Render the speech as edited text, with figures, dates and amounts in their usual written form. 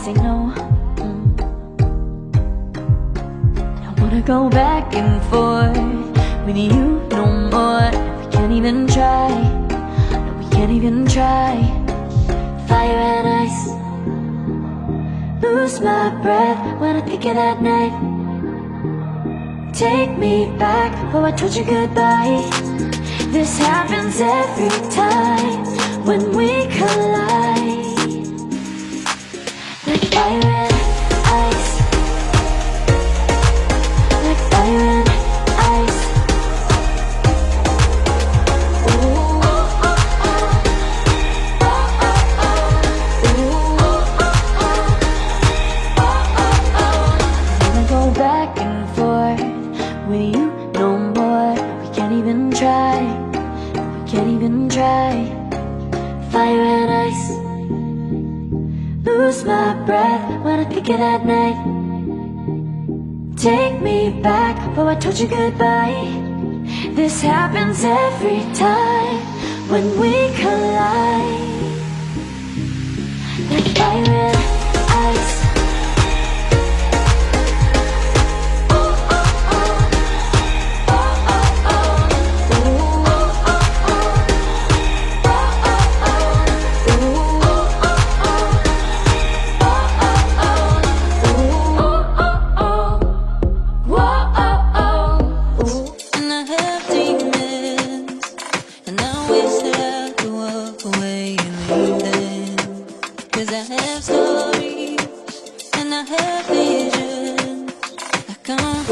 say no. Don't wanna go back and forth with you no more. We can't even try, no, we can't even try. Fire and ice, lose my breath when I think of that night. Take me back, oh I told you goodbye. This happens every time when we collide. Like fire and ice, like fire and ice. Ooh, oh, oh, oh. Oh, oh, oh. Ooh, oh, oh, oh. Oh, oh, oh. I wanna go back and forth with you no more. We can't even try, we can't even try. Fire and ice, lose my breath when I think of that night. Take me back, oh I told you goodbye. This happens every time when we collide. Like fire and ice. Cause I have stories and I have visions. I come